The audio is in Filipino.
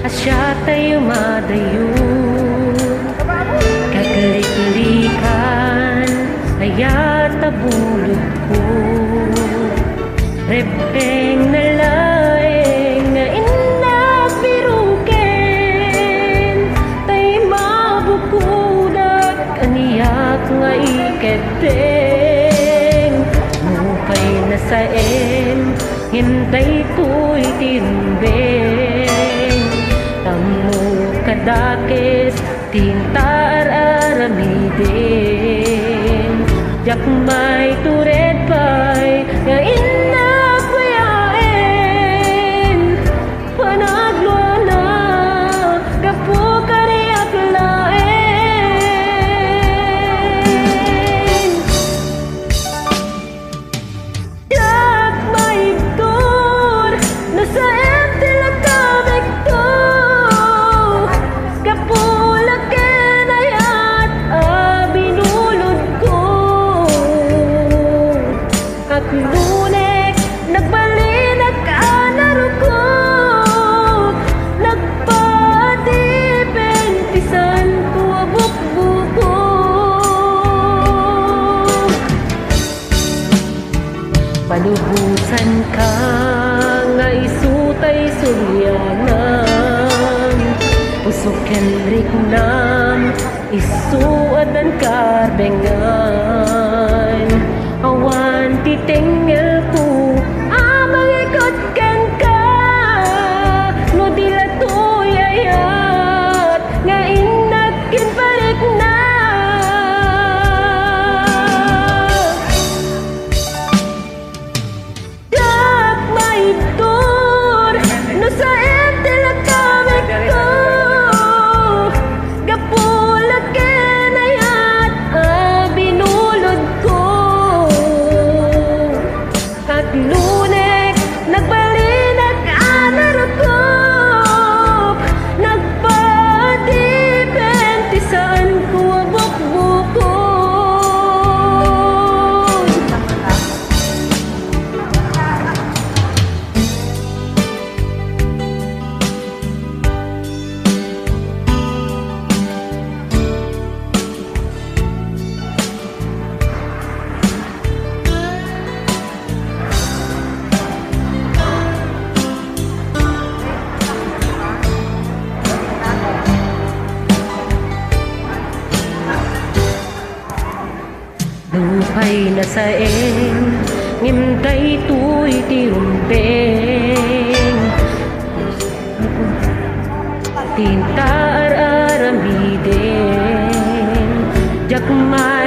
asya tayo madayo. Kaglik-likan kaya tabulog ko. Repeng na laeng nga inapiruken, tay mabukudak aniyak nga iketeng. Mupay na sa hintay ko'y tirumbeng. Tamu kadakes tintar aramiden, jak may tured pa'y nga inapayaen. Panaglo na gapo kariyak laen. Jak may tur nasa emtilag kabig to, gapulag kenayat binulod ko. At lunek nagbalinag anarukok, nagpadipentisan ko abukbuko. Palubusan ka nga isutay sulyanan, usok kenrik nam isuadan karbengan. Awan titengel ko amang ikot ken ka, no dila tuyayat nga inat kinparik na. Jak may tur no sa emtilag kamig ko, gapulag kenayat binulod ko. At lunek nagbalinag anarukok, nagpadipentisan ko abukbukon. Lupay na sa ngimtay to'y tirumbeng. Tintar aramiden, jak may